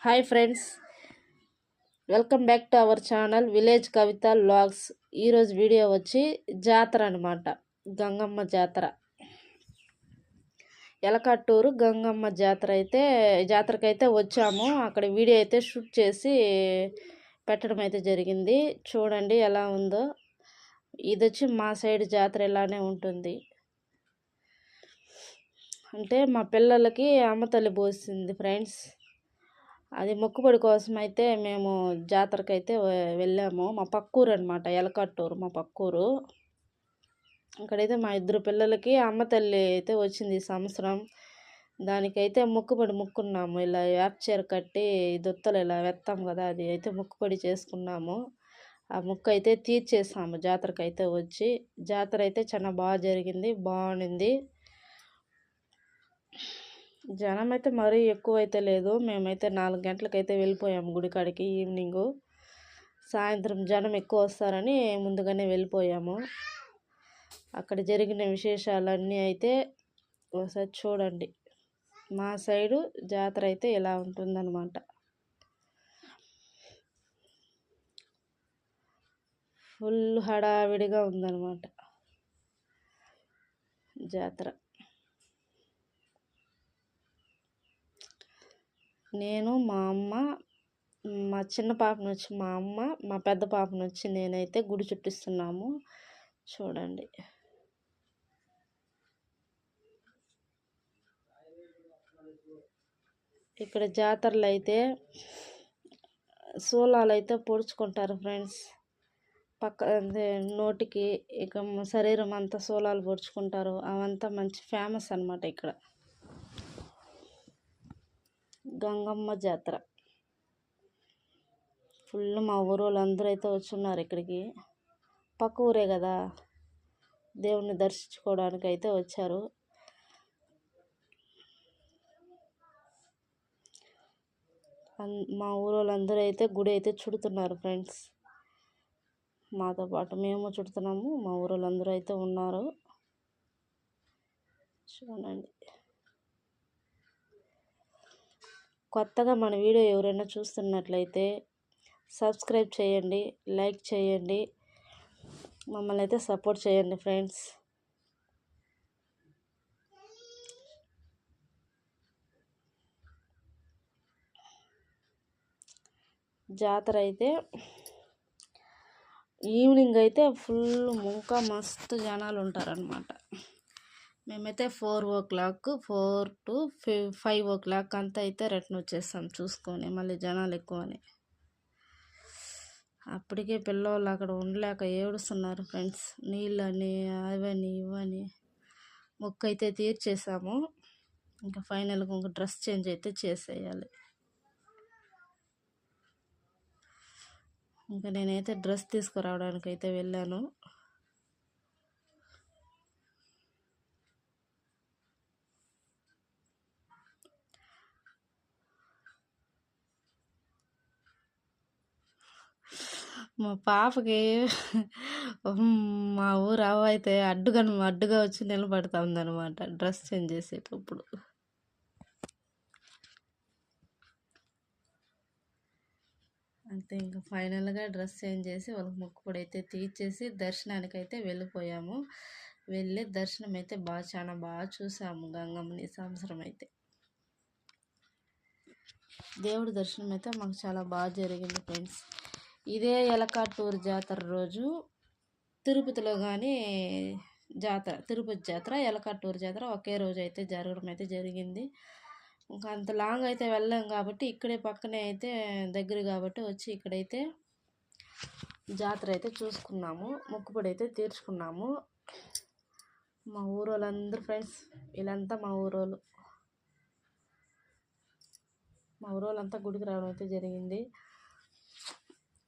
Hi friends, welcome back to our channel village Kavitha vlogs. ఈరోజు video వచ్చి జాతర అనమాట. గంగమ్మ జాతర, ఎలకట్టూరు గంగమ్మ జాతరకైతే వచ్చాము. అక్కడ వీడియో అయితే షూట్ చేసి పెట్టడం అయితే జరిగింది. చూడండి ఎలా ఉందో. ఇది వచ్చి మా సైడ్ జాతర ఇలానే ఉంటుంది. అంటే మా పిల్లలకి అమ్మ తల్లి పోసింది ఫ్రెండ్స్. అది మొక్కుబడి కోసం అయితే మేము జాతరకి అయితే వెళ్ళాము. మా పక్కూరు అనమాట, ఎలకట్టూరు మా పక్కూరు. అక్కడైతే మా ఇద్దరు పిల్లలకి అమ్మ తల్లి అయితే వచ్చింది ఈ సంవత్సరం. దానికైతే మొక్కుబడి మొక్కున్నాము. ఇలా వేప చీర కట్టి దొత్తలు ఇలా వెత్తాం కదా, అది అయితే మొక్కుబడి చేసుకున్నాము. ఆ మొక్కు అయితే తీర్చేసాము జాతరకి అయితే వచ్చి. జాతర అయితే చాలా బాగా జరిగింది, బాగుంది. జనం అయితే మరీ ఎక్కువ అయితే లేదు. మేమైతే 4 గంటలకైతే వెళ్ళిపోయాము గుడికాడికి. ఈవినింగు సాయంత్రం జనం ఎక్కువ వస్తారని ముందుగానే వెళ్ళిపోయాము. అక్కడ జరిగిన విశేషాలన్నీ అయితే ఒకసారి చూడండి. మా సైడు జాతర అయితే ఇలా ఉంటుందన్నమాట. ఫుల్ హడావిడిగా ఉందన్నమాట జాతర. నేను, మా అమ్మ, మా చిన్న పాపను వచ్చి మా అమ్మ, మా పెద్ద పాపను వచ్చి నేనైతే గుడి చుట్టిస్తున్నాము. చూడండి. ఇక్కడ జాతరలు అయితే సోలాలు అయితే పొడుచుకుంటారు ఫ్రెండ్స్. నోటికి ఇక శరీరం అంతా సోలాలు పొడుచుకుంటారు. అవంతా మంచి ఫేమస్ అనమాట ఇక్కడ గంగమ్మ జాతర. ఫుల్ మా ఊరు వాళ్ళందరూ అయితే వచ్చున్నారు ఇక్కడికి. పక్క ఊరే కదా, దేవుణ్ణి దర్శించుకోవడానికి అయితే వచ్చారు. మా ఊరు వాళ్ళందరూ అయితే గుడి అయితే చుడుతున్నారు ఫ్రెండ్స్. మాతో పాటు మేము చుడుతున్నాము. మా ఊరు వాళ్ళందరూ అయితే ఉన్నారు. చూడండి. కొత్తగా మన వీడియో ఎవరైనా చూస్తున్నట్లయితే సబ్స్క్రైబ్ చేయండి, లైక్ చేయండి, మమ్మల్ని అయితే సపోర్ట్ చేయండి ఫ్రెండ్స్. జాతర అయితే ఈవినింగ్ అయితే ఫుల్ మస్తు జనాలు ఉంటారనమాట. మేమైతే 4 to 5 అంతా అయితే రిటర్న్ వచ్చేస్తాం చూసుకొని. మళ్ళీ జనాలు ఎక్కువ అని అప్పటికే పిల్లవాళ్ళు అక్కడ ఉండలేక ఏడుస్తున్నారు ఫ్రెండ్స్. నీళ్ళని అవని ఇవని మొక్కు అయితే తీర్చేసాము. ఇంకా ఫైనల్గా ఇంక డ్రెస్ చేంజ్ అయితే చేసేయాలి. ఇంకా నేనైతే డ్రెస్ తీసుకురావడానికి అయితే వెళ్ళాను. మా పాపకి మా ఊరు అవ్వ అయితే అడ్డుగా వచ్చి నిలబడుతుందనమాట డ్రెస్ చేంజ్ చేసేటప్పుడు. అంతే, ఇంకా ఫైనల్గా డ్రెస్ చేంజ్ చేసి వాళ్ళకి మొక్కుబడి అయితే తీర్చేసి దర్శనానికి అయితే వెళ్ళిపోయాము. వెళ్ళి దర్శనం అయితే చాలా బాగా చూసాము గంగమ్మని. సంవత్సరం అయితే దేవుడి దర్శనం అయితే మాకు చాలా బాగా జరిగింది ఫ్రెండ్స్. ఇదే ఎలకట్టూరు జాతర రోజు తిరుపతిలో కానీ తిరుపతి జాతర, ఎలకట్టూరు జాతర ఒకే రోజు అయితే జరగడం అయితే జరిగింది. ఇంకా అంత లాంగ్ అయితే వెళ్ళాం కాబట్టి ఇక్కడే పక్కనే అయితే దగ్గర కాబట్టి వచ్చి ఇక్కడైతే జాతర అయితే చూసుకున్నాము, మొక్కుబడి అయితే తీర్చుకున్నాము. మా ఊరు వాళ్ళందరూ ఫ్రెండ్స్, వీళ్ళంతా మా ఊరోళ్ళంతా గుడికి రావడం అయితే జరిగింది.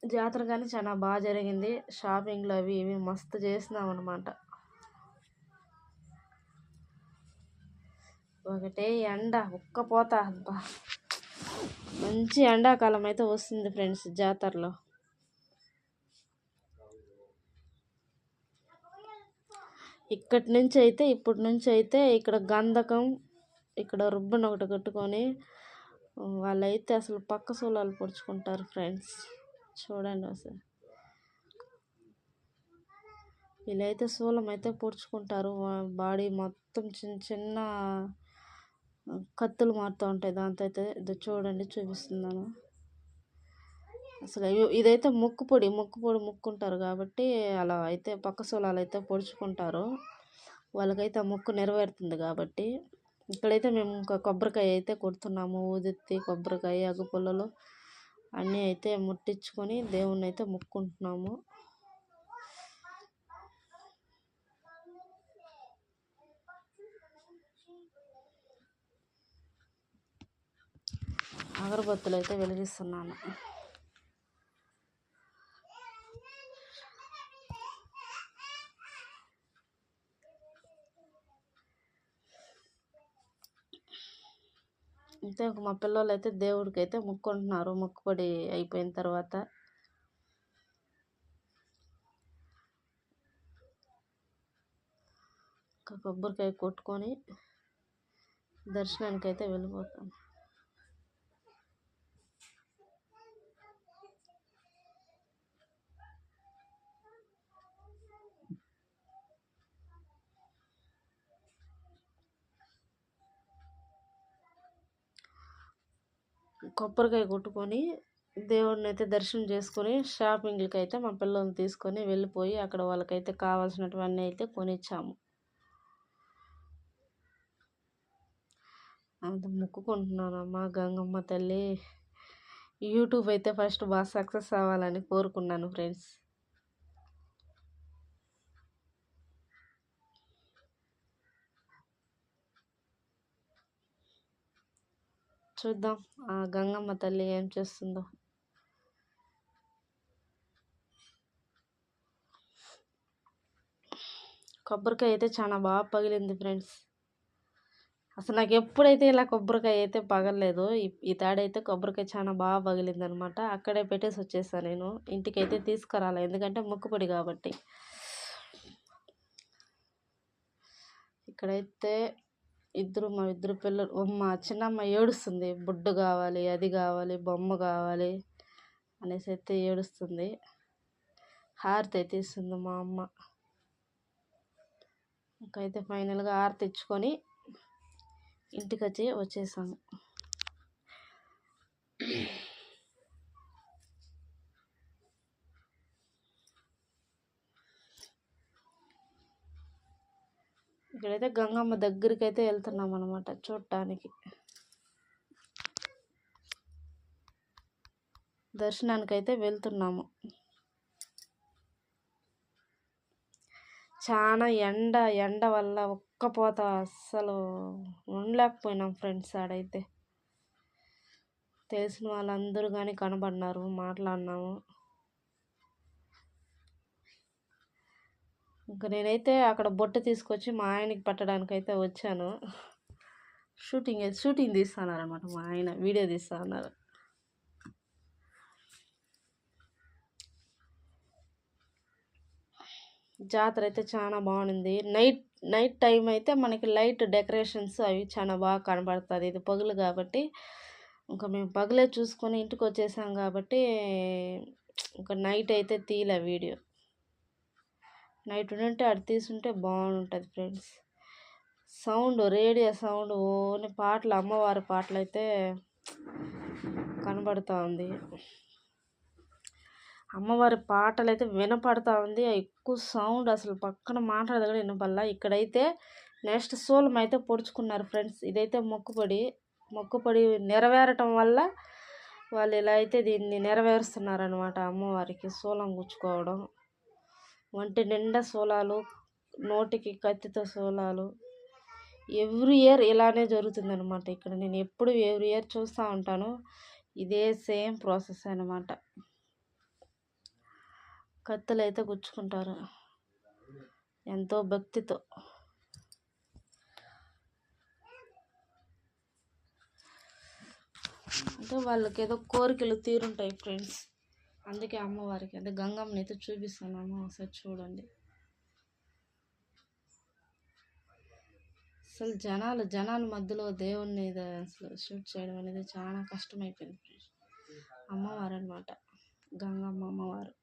జాతర కానీ చాలా బాగా జరిగింది. షాపింగ్లు అవి ఇవి మస్తు చేసినాం అనమాట. ఒకటే ఎండ ఉక్కపోత, మంచి ఎండాకాలం అయితే వస్తుంది ఫ్రెండ్స్ జాతరలో. ఇప్పటి నుంచి అయితే ఇక్కడ గంధకం, ఇక్కడ రుబ్బను ఒకటి కట్టుకొని వాళ్ళైతే అసలు పక్క సోలాలు పొడుచుకుంటారు ఫ్రెండ్స్. చూడండి అసలు వీళ్ళైతే శూలం అయితే పొడుచుకుంటారు. బాడీ మొత్తం చిన్న చిన్న కత్తులు మారుతూ ఉంటాయి. దాంతో అయితే ఇది చూడండి చూపిస్తున్నాను. అసలు ఇదైతే ముక్కు పొడి ముక్కుంటారు కాబట్టి అలా అయితే పక్క సోలాలు అయితే పొడుచుకుంటారు. వాళ్ళకైతే ఆ ముక్కు నెరవేరుతుంది కాబట్టి. ఇక్కడైతే మేము ఇంకా కొబ్బరికాయ అయితే కొడుతున్నాము. ఊదెత్తి కొబ్బరికాయ అగ్గిపుల్లలు అన్నీ అయితే ముట్టించుకొని దేవుణ్ణి అయితే ముక్కుంటున్నాము. అగరబత్తులు అయితే వెలిగిస్తున్నాను. అయితే మా పిల్లలు అయితే దేవుడికి అయితే ముక్కుంటున్నారు. ముక్కుపడి అయిపోయిన తర్వాత కొబ్బరికాయ కొట్టుకొని దర్శనానికి అయితే వెళ్ళిపోతాం. కొబ్బరికాయ కొట్టుకొని దేవుడిని అయితే దర్శనం చేసుకొని షాపింగ్లకి అయితే మా పిల్లల్ని తీసుకొని వెళ్ళిపోయి అక్కడ వాళ్ళకైతే కావాల్సినటువన్నీ అయితే కొనిచ్చాము. అంత మొక్కుకుంటున్నానమ్మా గంగమ్మ తల్లి, యూట్యూబ్ అయితే ఫస్ట్ బాగా సక్సెస్ అవ్వాలని కోరుకున్నాను ఫ్రెండ్స్. చూద్దాం ఆ గంగమ్మ తల్లి ఏం చేస్తుందో. కొబ్బరికాయ అయితే చాలా బాగా పగిలింది ఫ్రెండ్స్. అసలు నాకు ఎప్పుడైతే ఇలా కొబ్బరికాయ అయితే పగలలేదు. ఈ తాడైతే కొబ్బరికాయ చాలా బాగా పగిలింది అనమాట. అక్కడే పెట్టేసి వచ్చేసాను నేను. ఇంటికైతే తీసుకురాలి ఎందుకంటే మొక్కుపడి కాబట్టి. ఇక్కడైతే మా ఇద్దరు పిల్లలు, మా చిన్నమ్మ ఏడుస్తుంది. బుడ్డు కావాలి, అది కావాలి, బొమ్మ కావాలి అనేసి అయితే ఏడుస్తుంది. హారతి అయితే ఇస్తుంది మా అమ్మ. ఇంకైతే ఫైనల్గా హారతి ఇచ్చుకొని ఇంటికి వచ్చేసాము. ఇక్కడైతే గంగమ్మ దగ్గరికి అయితే వెళ్తున్నాం అనమాట చూడటానికి. దర్శనానికి అయితే వెళ్తున్నాము. చాలా ఎండ వల్ల ఒక్కపోత అస్సలు ఉండలేకపోయినాం ఫ్రెండ్స్. ఆడైతే తెలిసిన వాళ్ళందరూ కానీ కనబడినారు, మాట్లాడినాము. ఇంకా నేనైతే అక్కడ బొట్టు తీసుకొచ్చి మా ఆయనకి పెట్టడానికి అయితే వచ్చాను. షూటింగ్ తీస్తున్నారన్నమాట. మా ఆయన వీడియో తీస్తా ఉన్నారు. జాతర అయితే చాలా బాగుంది. నైట్ టైం అయితే మనకి లైట్ డెకరేషన్స్ అవి చాలా బాగా కనబడుతుంది. ఇది పగులు కాబట్టి ఇంకా మేము పగులే చూసుకొని ఇంటికి వచ్చేసాం కాబట్టి ఇంకా నైట్ అయితే తీయలే వీడియో. నైట్ ఉంటే అటు తీసుంటే బాగుంటుంది ఫ్రెండ్స్. రేడియో సౌండ్ ఓన్లీ పాటలు, అమ్మవారి పాటలు అయితే కనబడుతూ ఉంది. అమ్మవారి పాటలు అయితే వినపడతా ఉంది. ఎక్కువ సౌండ్ అసలు పక్కన మాట్లాడదు కూడా వినపల్లా. ఇక్కడైతే నెక్స్ట్ శూలం అయితే పొడుచుకున్నారు ఫ్రెండ్స్. ఇదైతే మొక్కుపడి నెరవేరటం వల్ల వాళ్ళు ఇలా అయితే దీన్ని నెరవేరుస్తున్నారనమాట. అమ్మవారికి శూలం గుచ్చుకోవడం, ఒంటి నిండా శూలాలు, నోటికి కత్తితో శూలాలు. ఎవ్రీ ఇయర్ ఇలానే జరుగుతుందనమాట. ఇక్కడ నేను ఎప్పుడు ఎవ్రీ ఇయర్ చూస్తూ ఉంటాను. ఇదే సేమ్ ప్రాసెస్ అనమాట. కత్తులు అయితే గుచ్చుకుంటారు ఎంతో భక్తితో. అంటే వాళ్ళకి ఏదో కోరికలు తీరుంటాయి ఫ్రెండ్స్. అందుకే అమ్మవారికి అంటే గంగమ్మని అయితే చూపిస్తున్నాము. ఒకసారి చూడండి. అసలు జనాల మధ్యలో దేవుణ్ణి అసలు షూట్ చేయడం అనేది చాలా కష్టమైపోయింది. అమ్మవారు అనమాట, గంగమ్మ అమ్మవారు.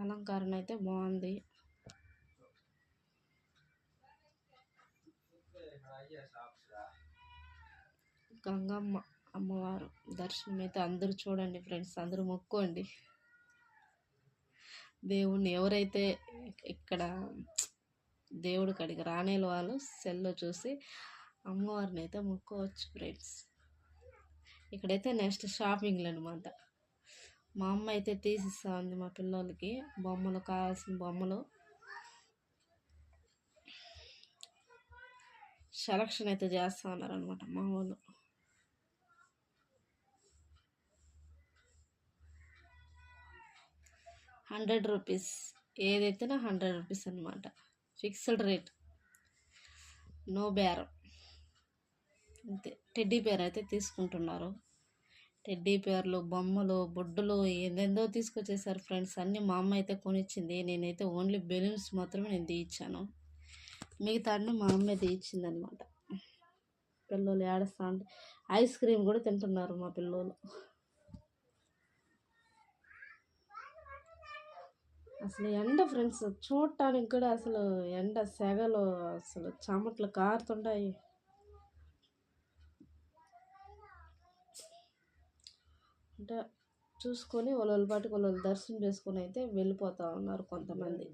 అలంకరణ అయితే బాగుంది. గంగమ్మ అమ్మవారు దర్శనం అయితే అందరూ చూడండి ఫ్రెండ్స్, అందరూ మొక్కోండి దేవుణ్ణి. ఎవరైతే ఇక్కడ దేవుడి కాడికి రానేల వాళ్ళు సెల్లో చూసి అమ్మవారిని అయితే మొక్కోవచ్చు ఫ్రెండ్స్. ఇక్కడైతే నెక్స్ట్ షాపింగ్లు అనమాట. మా అమ్మ అయితే తీసిస్తా ఉంది మా పిల్లలకి బొమ్మలు, కావాల్సిన బొమ్మలు సెలక్షన్ అయితే చేస్తూ ఉన్నారనమాట మా వాళ్ళు. ₹100 ఏదైతేనా ₹100 అనమాట, ఫిక్స్డ్ రేట్, నో బేరం అంతే. టెడ్డీ పేర్ అయితే తీసుకుంటున్నారు. టెడ్డీ పేర్లు, బొమ్మలు, బొడ్డులు ఏందేందో తీసుకొచ్చేసారు ఫ్రెండ్స్. అన్నీ మా అమ్మ అయితే కొనిచ్చింది. నేనైతే ఓన్లీ బెలూన్స్ మాత్రమే నేను తీయించాను. మిగతా అన్నీ మా అమ్మే తీయించింది అనమాట. పిల్లలు ఏడుస్తా ఉంటే ఐస్ క్రీమ్ కూడా తింటున్నారు మా పిల్లలు. అసలు ఎండ ఫ్రెండ్స్ చూడటానికి కూడా అసలు ఎండ సెగలు, అసలు చెమటలు కారుతుంటాయి. అంటే చూసుకొని వాళ్ళ పాటికి వాళ్ళు దర్శనం చేసుకొని అయితే వెళ్ళిపోతూ ఉన్నారు కొంతమంది.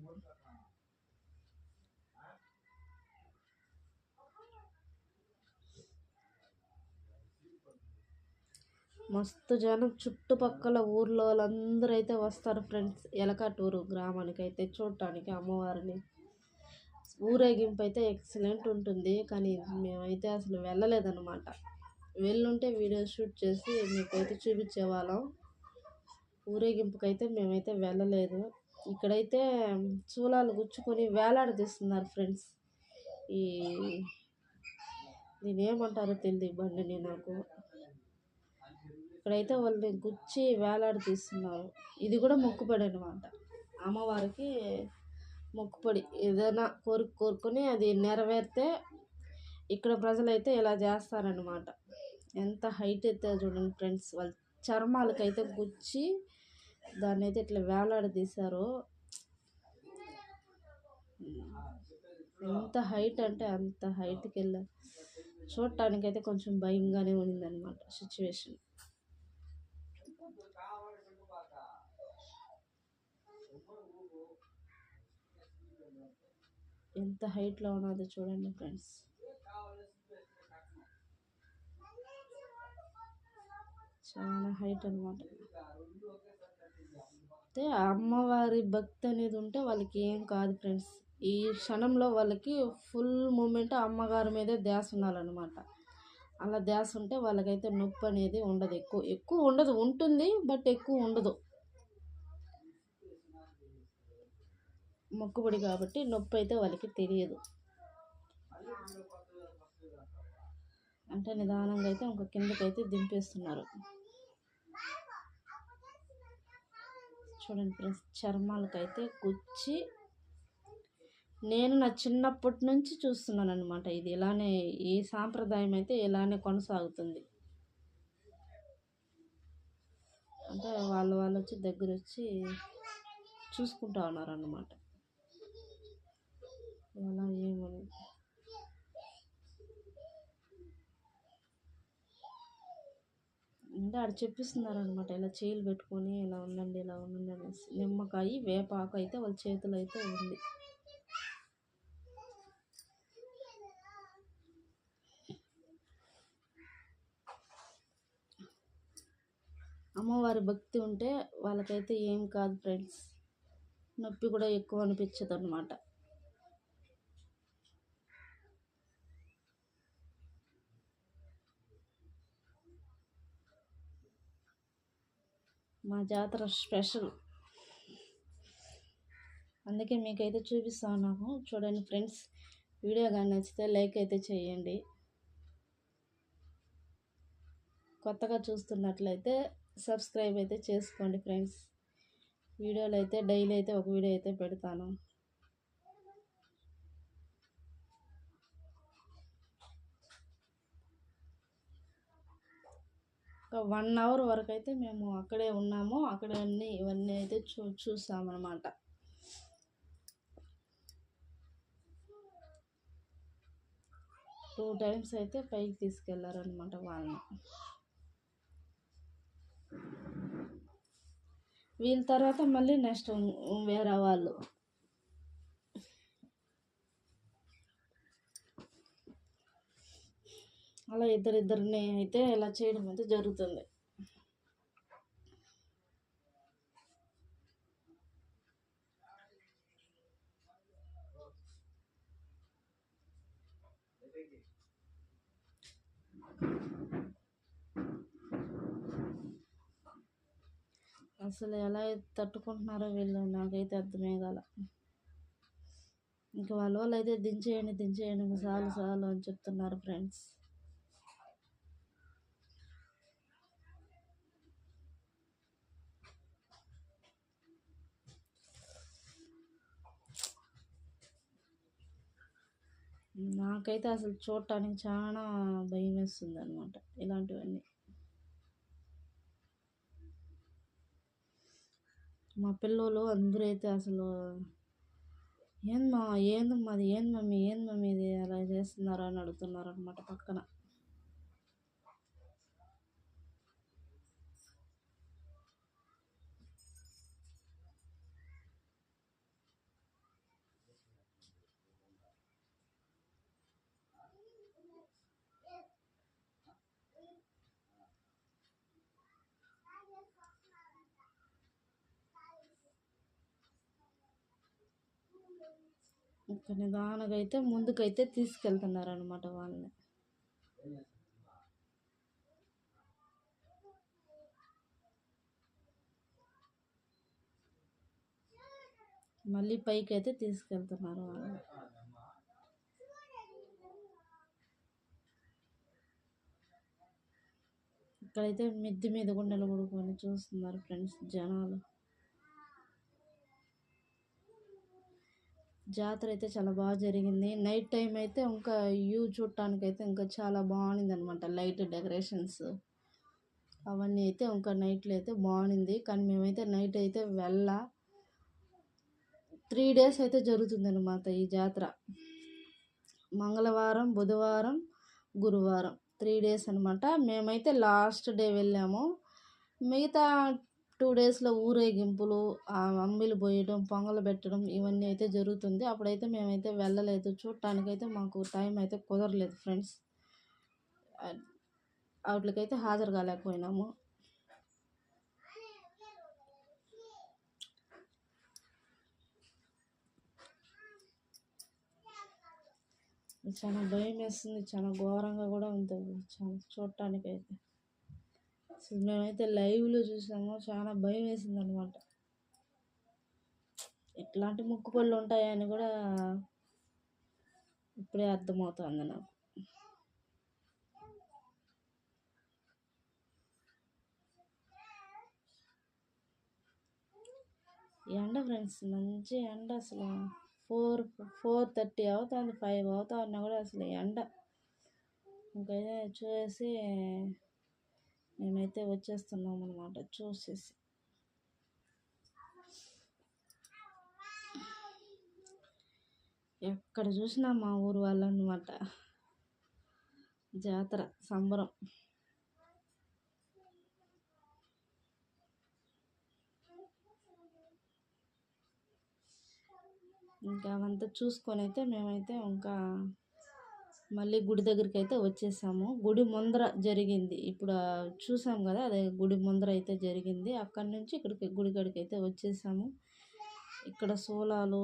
మస్తు జనం, చుట్టుపక్కల ఊర్లో వాళ్ళందరూ అయితే వస్తారు ఫ్రెండ్స్. ఎలకటూరు గ్రామానికి అయితే చూడటానికి అమ్మవారిని. ఊరేగింపు అయితే ఎక్సలెంట్ ఉంటుంది, కానీ మేమైతే అసలు వెళ్ళలేదన్నమాట. వెళ్ళుంటే వీడియో షూట్ చేసి మీకైతే చూపించేవాళ్ళం. ఊరేగింపుకైతే మేమైతే వెళ్ళలేదు. ఇక్కడైతే చూలాలు గుచ్చుకొని వేలాడదీస్తున్నారు ఫ్రెండ్స్. ఈ దీని ఏమంటారో తెలియదు బండిని నాకు. ఇక్కడైతే వాళ్ళని గుచ్చి వేలాడదీస్తున్నారు. ఇది కూడా మొక్కుబడి అనమాట. అమ్మవారికి మొక్కుబడి, ఏదైనా కోరుకొని అది నెరవేరితే ఇక్కడ ప్రజలైతే ఇలా చేస్తారనమాట. ఎంత హైట్ అయితే చూడండి ఫ్రెండ్స్, వాళ్ళ చర్మాలకైతే గుచ్చి దాన్ని అయితే ఇట్లా వేలాడదీశారు. ఎంత హైట్ అంటే అంత హైట్కి వెళ్ళారు. చూడటానికైతే కొంచెం భయంగానే ఉందన్నమాట సిచ్యువేషన్. ఎంత హైట్లో ఉన్నదో చూడండి ఫ్రెండ్స్. చాలా హైట్ అనమాట. అయితే అమ్మవారి భక్తి అనేది ఉంటే వాళ్ళకి ఏం కాదు ఫ్రెండ్స్. ఈ క్షణంలో వాళ్ళకి ఫుల్ మూమెంట్ అమ్మగారి మీదే ధ్యాస ఉండాలన్నమాట. అలా ధ్యాస ఉంటే వాళ్ళకైతే నొప్పి అనేది ఉండదు. ఎక్కువ ఉండదు, ఉంటుంది బట్ ఎక్కువ ఉండదు. మొక్కుబడి కాబట్టి నొప్పి అయితే వాళ్ళకి తెలియదు. అంటే నిదానంగా అయితే ఇంక కిందకైతే దింపేస్తున్నారు. చూడండి ఫ్రెండ్స్, చర్మాలకైతే గుచ్చి, నేను నా చిన్నప్పటి నుంచి చూస్తున్నాను అనమాట. ఇది ఇలానే, ఈ సాంప్రదాయం అయితే ఇలానే కొనసాగుతుంది. అంటే వాళ్ళు వచ్చి దగ్గర వచ్చి చూసుకుంటా ఉన్నారు అన్నమాట. ఎలా ఏమని అంటే ఆడ చెప్పిస్తున్నారు అనమాట. ఇలా చేయిలు పెట్టుకొని ఇలా ఉండండి, ఇలా ఉండండి అనేసి. నిమ్మకాయ, వేపాకు అయితే వాళ్ళ చేతులు అయితే ఉంది. అమ్మవారి భక్తి ఉంటే వాళ్ళకైతే ఏం కాదు ఫ్రెండ్స్. నొప్పి కూడా ఎక్కువ అనిపించదు అనమాట. మా జాతర స్పెషల్, అందుకే మీకైతే చూపిస్తా ఉన్నాము. చూడండి ఫ్రెండ్స్, వీడియో కానీ నచ్చితే లైక్ అయితే చేయండి. కొత్తగా చూస్తున్నట్లయితే సబ్స్క్రైబ్ అయితే చేసుకోండి ఫ్రెండ్స్. వీడియోలు అయితే డైలీ అయితే ఒక వీడియో అయితే పెడతాను. ఒక 1 అవర్ వరకు అయితే మేము అక్కడే ఉన్నాము. అక్కడ ఇవన్నీ అయితే చూసామన్నమాట. 2 టైమ్స్ అయితే పైకి తీసుకెళ్లారనమాట వాళ్ళని. వీళ్ళ తర్వాత మళ్ళీ నెక్స్ట్ వేరే వాళ్ళు అలా ఇద్దరిద్దరిని అయితే ఇలా చేయడం అయితే జరుగుతుంది. అసలు ఎలా తట్టుకుంటున్నారో వీళ్ళు నాకైతే అర్థమే కాల. ఇంకా వాళ్ళు అయితే దించేయండి చాలు చాలు అని చెప్తున్నారు ఫ్రెండ్స్. నాకైతే అసలు చూడటానికి చాలా భయం వేస్తుంది అనమాట ఇలాంటివన్నీ. మా పిల్లలు అందరూ అయితే అసలు ఏందమ్మా ఏంది మమ్మీ ఇది అలా చేస్తున్నారు అని అడుగుతున్నారు అనమాట పక్కన. ఇంకా నిదానంగా అయితే ముందుకైతే తీసుకెళ్తున్నారు అనమాట వాళ్ళని. మళ్ళీ పైకి అయితే తీసుకెళ్తున్నారు వాళ్ళని. ఇక్కడైతే మిద్ది మీద గుండెలు పడుకొని చూస్తున్నారు ఫ్రెండ్స్ జనాలు. జాతర అయితే చాలా బాగా జరిగింది. నైట్ టైం అయితే ఇంకా చూడటానికి అయితే ఇంకా చాలా బాగుంది అనమాట. లైట్ డెకరేషన్స్ అవన్నీ అయితే ఇంకా నైట్లో అయితే బాగుంది. కానీ మేమైతే నైట్ అయితే 3 డేస్ అయితే జరుగుతుంది అనమాట ఈ జాతర. మంగళవారం, బుధవారం, గురువారం 3 డేస్ అనమాట. మేమైతే లాస్ట్ డే వెళ్ళాము. మిగతా 2 డేస్లో ఊరేగింపులు, అంబిలు పోయడం, పొంగలు పెట్టడం ఇవన్నీ అయితే జరుగుతుంది. అప్పుడైతే మేమైతే వెళ్ళలేదు, చూడటానికైతే మాకు టైం అయితే కుదరలేదు ఫ్రెండ్స్. వాటికైతే హాజరు కాలేకపోయినాము. చాలా భయం వేస్తుంది, చాలా ఘోరంగా కూడా ఉంటుంది చాలా చూడటానికైతే. అసలు మేమైతే లైవ్లో చూసాము, చాలా భయం వేసింది అనమాట. ఎట్లాంటి మొక్కుబళ్ళు ఉంటాయని కూడా ఇప్పుడే అర్థమవుతుంది నాకు. ఎండ ఫ్రెండ్స్, మంచి ఎండ. అసలు 4:30 అవుతుంది, 5 అవుతా ఉన్నా కూడా అసలు ఎండ. ఇంకైతే చూసి మేమైతే వచ్చేస్తున్నాం అనమాట చూసేసి. ఎక్కడ చూసినా మా ఊరు వాళ్ళు అనమాట. జాతర సంబరం. ఇంకా అవంతా చూసుకొని అయితే మేమైతే ఇంకా మళ్ళీ గుడి దగ్గరికి అయితే వచ్చేసాము. గుడి ముందర జరిగింది, ఇప్పుడు చూసాం కదా, అదే గుడి ముందర అయితే జరిగింది. అక్కడి నుంచి ఇక్కడికి గుడి కాడికి అయితే వచ్చేసాము. ఇక్కడ సోలాలు,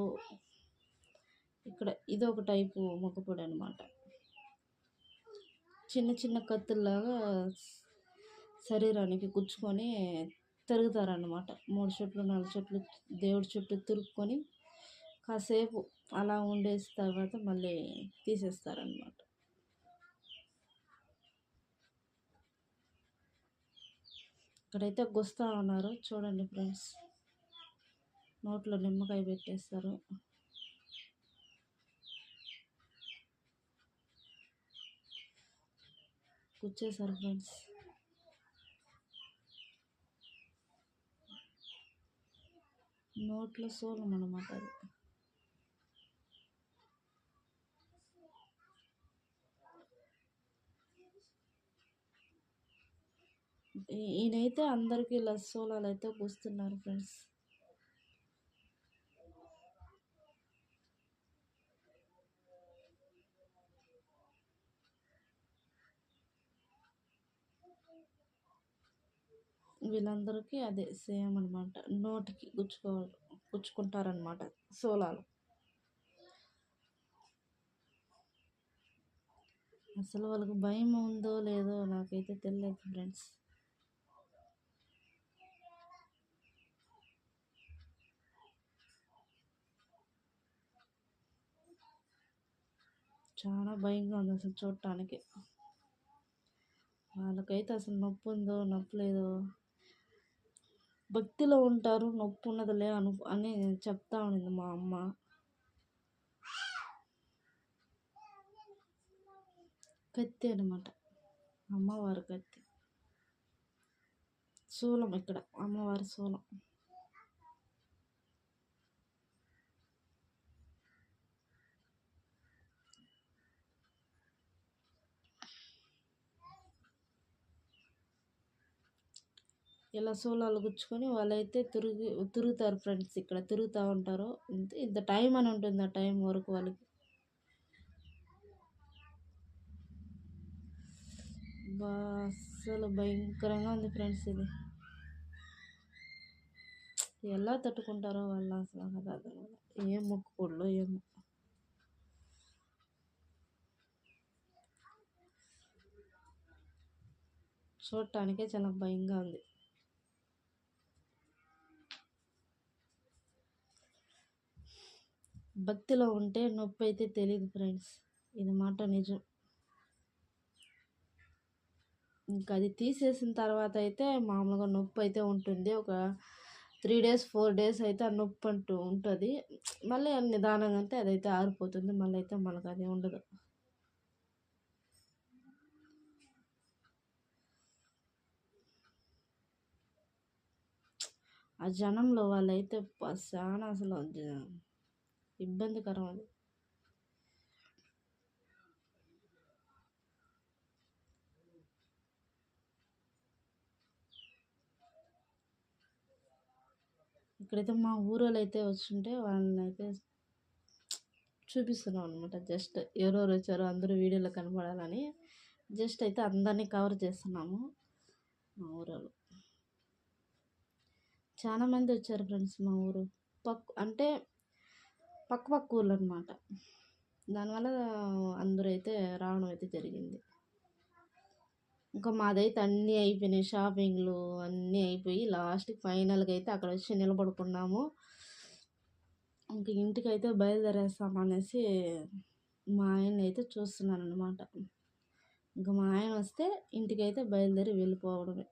ఇక్కడ ఇది ఒక టైపు మొక్కుపొడి అనమాట. చిన్న చిన్న కత్తుల్లాగా శరీరానికి గుచ్చుకొని తిరుగుతారనమాట. 3 చుట్లు 4 చుట్లు దేవుడి చుట్టూ తిరుక్కొని కాసేపు అలా ఉండేసి తర్వాత మళ్ళీ తీసేస్తారనమాట. ఇక్కడైతే గుస్తా ఉన్నారు చూడండి ఫ్రెండ్స్. నోట్లో నిమ్మకాయ పెట్టేస్తారు. కూర్చేశారు ఫ్రెండ్స్. నోట్లో సోలం అనమాట అది. ఈయనైతే అందరికీ ఇలా సోలాలు అయితే పూస్తున్నారు ఫ్రెండ్స్. వీళ్ళందరికీ అదే సేమ్ అనమాట, నోటికి గుచ్చుకుంటారనమాట సోలాలు. అసలు వాళ్ళకి భయం ఉందో లేదో నాకైతే తెలియదు ఫ్రెండ్స్. చాలా భయంగా ఉంది అసలు చూడటానికి. వాళ్ళకైతే అసలు నొప్పి ఉందో నొప్పి లేదో, భక్తిలో ఉంటారు, నొప్పి ఉన్నదిలే అని చెప్తా ఉండింది మా అమ్మ. కత్తి అనమాట, అమ్మవారి కత్తి, శూలం, ఇక్కడ అమ్మవారి శూలం. ఇలా శూలాలు గుచ్చుకొని వాళ్ళైతే తిరుగుతారు ఫ్రెండ్స్. ఇక్కడ తిరుగుతూ ఉంటారు. ఇంత టైం అని ఉంటుంది, ఆ టైం వరకు వాళ్ళకి. అసలు భయంకరంగా ఉంది ఫ్రెండ్స్. ఇది ఎలా తట్టుకుంటారో వాళ్ళు అసలు కదా, ఏం మొక్కుకోళ్ళు ఏమో. చూడటానికే చాలా భయంగా ఉంది. భక్తిలో ఉంటే నొప్పి అయితే తెలియదు ఫ్రెండ్స్, ఇది మాట నిజం. ఇంకా అది తీసేసిన తర్వాత అయితే మామూలుగా నొప్పి అయితే ఉంటుంది. ఒక 3 days 4 days అయితే ఆ నొప్పి అంటూ ఉంటుంది. మళ్ళీ నిదానంగా అంటే అదైతే ఆరిపోతుంది. మళ్ళీ అయితే మనకు అది ఉండదు. ఆ జనంలో వాళ్ళైతే చాలా అసలు ఇబ్బందికరం అది. ఇక్కడైతే మా ఊరోళ్ళు అయితే వచ్చుంటే వాళ్ళని అయితే చూపిస్తున్నాం అనమాట. జస్ట్ ఎవరెవరు వచ్చారో అందరూ వీడియోలో కనపడాలని జస్ట్ అయితే అందరినీ కవర్ చేస్తున్నాము. మా ఊరోళ్ళు చాలా మంది వచ్చారు ఫ్రెండ్స్. మా ఊరు అంటే పక్క ఊర్లు అనమాట. దానివల్ల అందరూ అయితే రావడం అయితే జరిగింది. ఇంకా మాదైతే అన్నీ అయిపోయినాయి, షాపింగ్లు అన్నీ అయిపోయి లాస్ట్కి ఫైనల్గా అయితే అక్కడ వచ్చి నిలబడుకున్నాము. ఇంక ఇంటికైతే బయలుదేరేస్తామనేసి మా ఆయన అయితే చూస్తున్నాను అనమాట. ఇంకా మా ఆయన వస్తే ఇంటికైతే బయలుదేరి వెళ్ళిపోవడమే.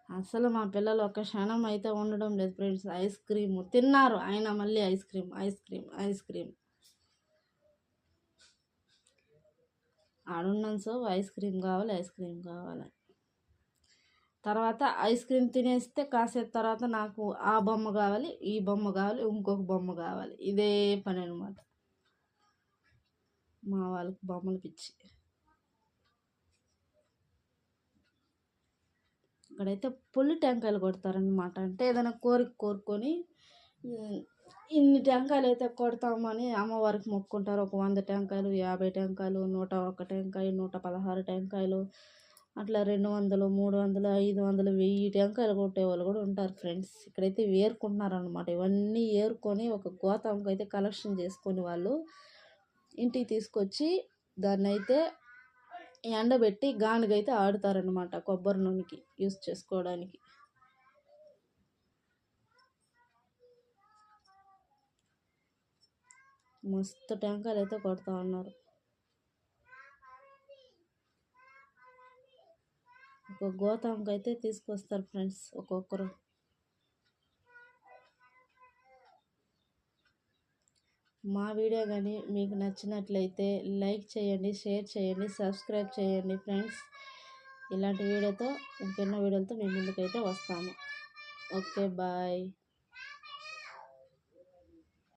అసలు మా పిల్లలు ఒక క్షణం అయితే ఉండడం లేదు ఫ్రెండ్స్. ఐస్ క్రీమ్ తిన్నారు, ఆయన మళ్ళీ ice cream ice cream ice cream. ఆడున్నాను సో ఐస్ క్రీమ్ కావాలి ఐస్ క్రీమ్ కావాలి. తర్వాత ఐస్ క్రీమ్ తినేస్తే కాసేపు తర్వాత నాకు ఆ బొమ్మ కావాలి, ఈ బొమ్మ కావాలి, ఇంకొక బొమ్మ కావాలి. ఇదే పని అనమాట మా వాళ్ళకి, బొమ్మలు పిచ్చి. ఇక్కడైతే పుల్లి టెంకాయలు కొడతారనమాట. అంటే ఏదైనా కోరుకొని ఇన్ని టెంకాయలు అయితే కొడతామని అమ్మవారికి మొక్కుంటారు. ఒక 100 టెంకాయలు, 50 టెంకాయలు, 101 టెంకాయ, 116 టెంకాయలు, అట్లా 200, 300, 500, 1000 టెంకాయలు కొట్టే వాళ్ళు కూడా ఉంటారు ఫ్రెండ్స్. ఇక్కడైతే ఏరుకుంటున్నారనమాట. ఇవన్నీ ఏరుకొని ఒక గోతంకి అయితే కలెక్షన్ చేసుకొని వాళ్ళు ఇంటికి తీసుకొచ్చి దాన్ని అయితే ఎండబెట్టి గానుగైతే ఆడుతారనమాట, కొబ్బరి నూనెకి యూస్ చేసుకోవడానికి. మస్తు టెంకాయలు అయితే కొడతా ఉన్నారు. ఒక గోతంకి అయితే తీసుకొస్తారు ఫ్రెండ్స్ ఒక్కొక్కరు. మా వీడియో కానీ మీకు నచ్చినట్లయితే లైక్ చేయండి, షేర్ చేయండి, సబ్స్క్రైబ్ చేయండి ఫ్రెండ్స్. ఇలాంటి వీడియోతో ఇంకెన్నో వీడియోలతో మీ ముందుకైతే వస్తాము. ఓకే. బాయ్.